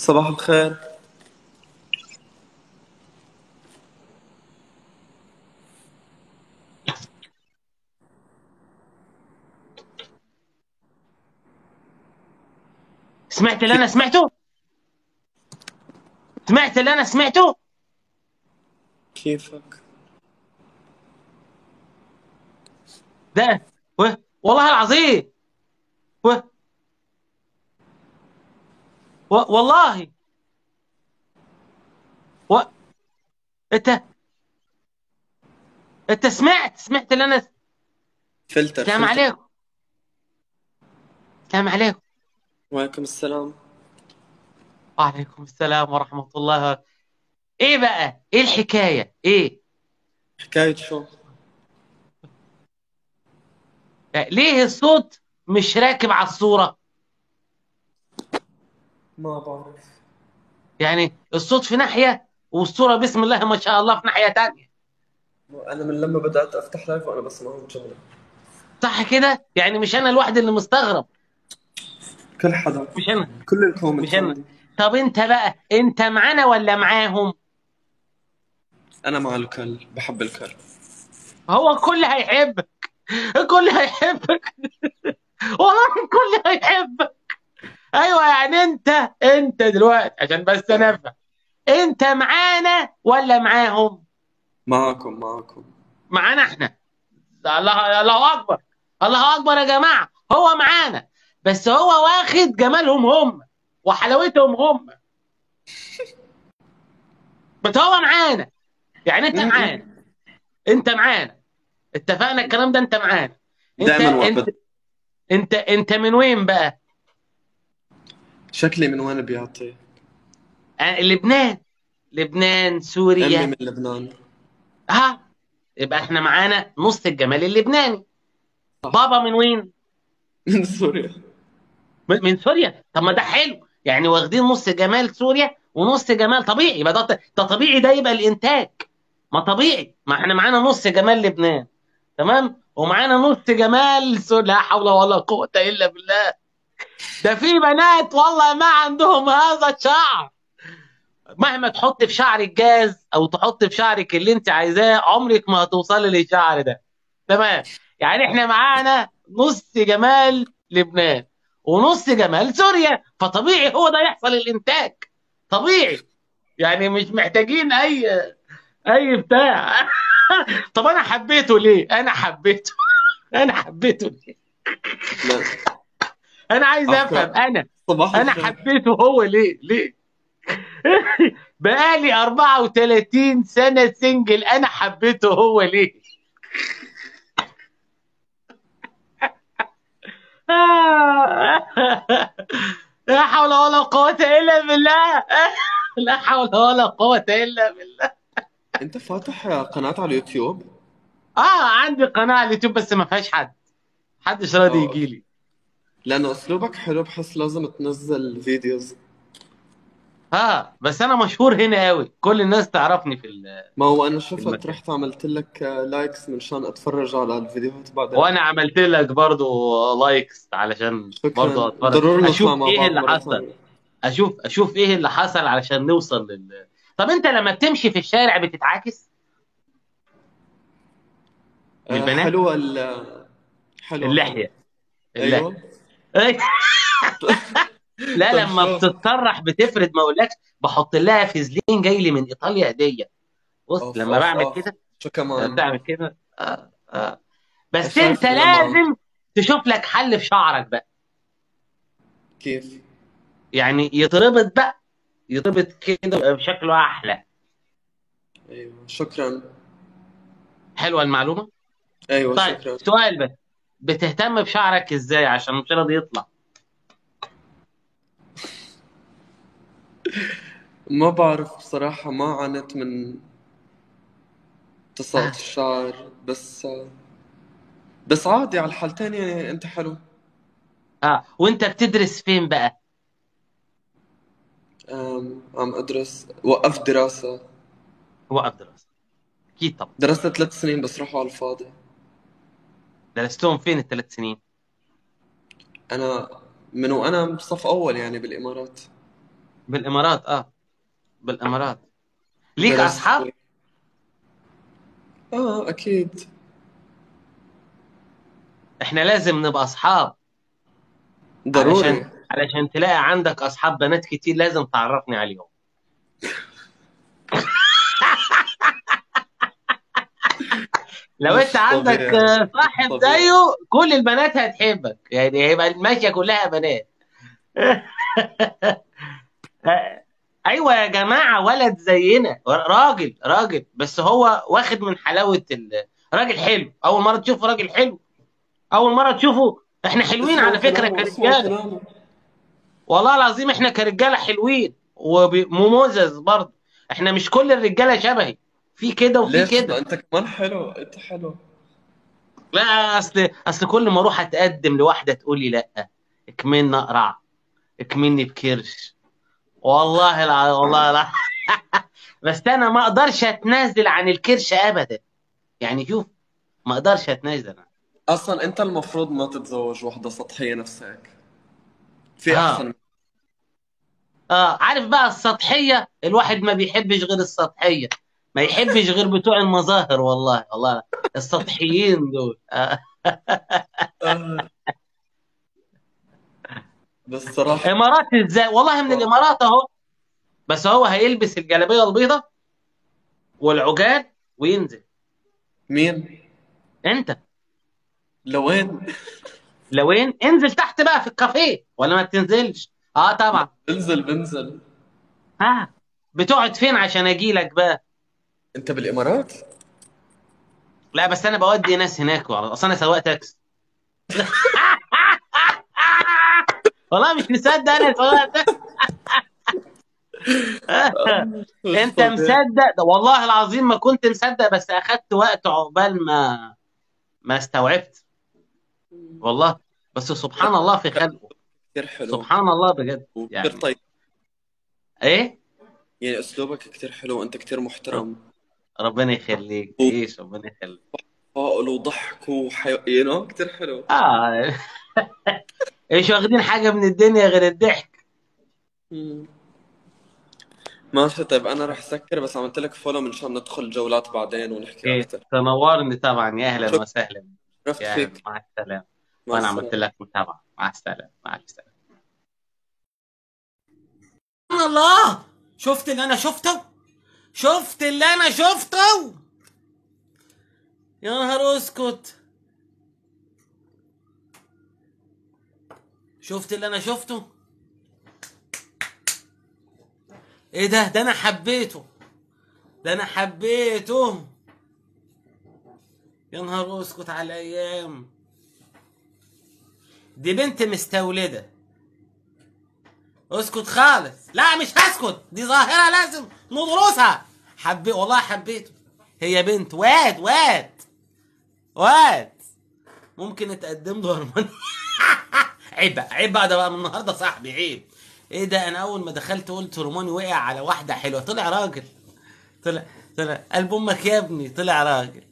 صباح الخير. سمعت اللي كيف انا سمعته؟ سمعت اللي انا سمعته؟ كيفك؟ ده والله العظيم و... والله و... انت انت سمعت اللي انا. فلتر سلام فلتر. عليكم. سلام عليكم. وعليكم السلام. وعليكم السلام ورحمة الله. ايه بقى، ايه الحكاية ايه؟ حكاية شو؟ ليه الصوت مش راكب على الصورة؟ ما بعرف. يعني الصوت في ناحية والصورة بسم الله ما شاء الله في ناحية تانية. أنا من لما بدأت أفتح لايف وأنا بسمعهم جملة. صح كده؟ يعني مش انا الواحد اللي مستغرب. كل حدا، مش انا. كل مش الكومنتس انا. عندي. طب انت بقى، انت معانا ولا معاهم؟ أنا مع الكل، بحب الكل. هو الكل هيحبك. الكل هيحبك. والله الكل هيحبك. ايوه يعني انت دلوقتي عشان بس انا افهم، انت معانا ولا معاهم؟ معكم معكم. معانا احنا. الله اكبر. الله اكبر يا جماعه، هو معانا. بس هو واخد جمالهم هم وحلاوتهم هم. بس هو معانا. يعني انت معانا. م-م. انت معانا. اتفقنا الكلام ده، انت معانا. انت دائما وقت انت انت من وين بقى؟ شكلي من وين بيعطي؟ لبنان. لبنان، أمي سوريا. من لبنان. ها. يبقى احنا معانا نص الجمال اللبناني. صح. بابا من وين؟ من سوريا. من سوريا. طب ما ده حلو، يعني واخدين نص جمال سوريا ونص جمال طبيعي. يبقى ده طبيعي، ده يبقى الانتاج. ما طبيعي، ما احنا معانا نص جمال لبنان. تمام، ومعانا نص جمال سوريا. لا حول ولا قوة الا بالله. ده في بنات والله ما عندهم هذا الشعر. مهما تحط في شعرك جاز او تحط في شعرك اللي انت عايزاه، عمرك ما هتوصلي للشعر ده. تمام. يعني احنا معانا نص جمال لبنان ونص جمال سوريا، فطبيعي هو ده يحصل الانتاج. طبيعي. يعني مش محتاجين اي بتاع. طب انا حبيته ليه؟ انا حبيته. انا حبيته ليه؟ لا. انا عايز افهم عفوا. انا. صباح انا الخير. حبيته هو ليه؟ بقالي 34 سنة سنجل، أنا حبيته هو ليه؟ لا حول ولا قوة إلا بالله. لا حول ولا قوة إلا بالله. أنت فاتح قناة على اليوتيوب؟ عندي قناة على اليوتيوب بس ما فيهاش حد. محدش راضي أه. يجي لي. لأنه أسلوبك حلو، بحس لازم تنزل فيديوز. بس أنا مشهور هنا قوي، كل الناس تعرفني ما هو أنا في شفت المكان. رحت عملت لك لايكس من شان أتفرج على الفيديوهات بعدين. وأنا عملت لك برضو لايكس علشان برضو شكرا، أتفرج ضروري أشوف نطلع مع إيه بعض اللي مرة حصل. ثانية. اشوف ايه اللي حصل علشان نوصل طب انت لما بتمشي في الشارع بتتعاكس من البنات؟ حلوة حلوة حلوة. اللحية. اللحية. أيوة. لا طب لما شو؟ بتتطرح بتفرد ما اقولكش. بحط لها فازلين جاي لي من ايطاليا هديه. بص أوف لما أوف بعمل أوف. كده. شو لما كمان؟ بتعمل كده بس انت شايف لما. لازم تشوف لك حل في شعرك بقى. كيف؟ يعني يتربط بقى. يتربط كده يبقى بشكله احلى. أيوة شكرا. حلوه المعلومه. أيوة طيب شكرا. سؤال بس، بتهتم بشعرك ازاي عشان مش راضي يطلع؟ ما بعرف بصراحة، ما عانيت من تساقط الشعر، بس عادي على الحالتين، يعني أنت حلو. وانت بتدرس فين بقى؟ عم أدرس، وقفت دراسة. وقف دراسه. اكيد طبعا. درست 3 سنين بس راحوا على الفاضي. درستهم فين ال3 سنين؟ أنا من وأنا بصف أول يعني بالإمارات. بالامارات، بالامارات. ليك بلاش اصحاب؟ تحكي. اه اكيد. احنا لازم نبقى اصحاب. ضروري. علشان تلاقي عندك اصحاب بنات كتير لازم تعرفني عليهم. لو انت مش عندك طبيعي. مش صاحب طبيعي. زيه كل البنات هتحبك، يعني هيبقى الماشيه كلها بنات. ايوه يا جماعه، ولد زينا، راجل بس هو واخد من حلاوه راجل حلو. اول مره تشوفه راجل حلو، اول مره تشوفه. احنا حلوين اسمعوا على فكره كلامه، اسمعوا كرجاله. كلامه. والله العظيم احنا كرجاله حلوين ومموزز برضه. احنا مش كل الرجاله شبهي، في كده وفي ليش؟ ما كده. انت كمان حلو، انت حلو. لا، اصل كل ما اروح اتقدم لواحده تقول لي لا، اكملني اقرع، اكملني بكرش. والله لا. بس انا ما اقدرش اتنازل عن الكرش ابدا. يعني شوف، ما اقدرش اتنازل اصلا انت المفروض ما تتزوج وحده سطحيه نفسك، في اه احسن. عارف بقى السطحيه، الواحد ما بيحبش غير السطحيه، ما يحبش غير بتوع المظاهر. والله السطحيين دول آه. بس صراحه. امارات ازاي؟ والله من الامارات اهو. بس هو هيلبس الجلابيه البيضاء والعجال وينزل. مين؟ انت لوين؟ لو انزل تحت بقى في الكافيه ولا ما تنزلش؟ اه طبعا. بنزل بنزل. ها، بتقعد فين عشان اجي لك بقى؟ انت بالامارات؟ لا بس انا بودي ناس هناك، والله اصل انا سواق تاكسي. والله مش مصدق انا سواق تاكسي. مش انت طبيعي. مصدق ده؟ والله العظيم ما كنت مصدق، بس اخدت وقت عقبال ما استوعبت. والله. بس سبحان الله في خلقه. كثير حلو سبحان الله بجد وكثير يعني. طيب. ايه. يعني اسلوبك كثير حلو، انت كثير ر- محترم. ربنا يخليك، تعيش، ربنا يخليك. وتفاؤل وضحك كثير حلو. اه. ايش واخدين حاجه من الدنيا غير الضحك؟ مم. ماشي طيب، انا رح سكر، بس عملت لك فولو من شان ندخل جولات بعدين ونحكي ايه، اكثر. تنورني طبعا، يا اهلا شكرا. وسهلا. عرفت يا اهلا، فيك. مع السلامه. مع وانا عملت السلامة. لك متابعه، مع السلامه، مع السلامه. الله، شفت اللي انا شفته؟ شفت اللي انا شفته؟ يا نهار اسكت. شفت اللي انا شفته؟ ايه ده انا حبيته، ده انا حبيته. يا نهار اسكت على الايام. دي بنت مستولده. اسكت خالص، لا مش هسكت، دي ظاهره لازم ندرسها. والله حبيته. هي بنت واد ممكن اتقدم له هرموني. عيب بقى، ده بقى من النهارده صاحبي، عيب. ايه ده، انا اول ما دخلت قلت هرموني وقع على واحده حلوه، طلع راجل. طلع قلب امك يا ابني، طلع راجل.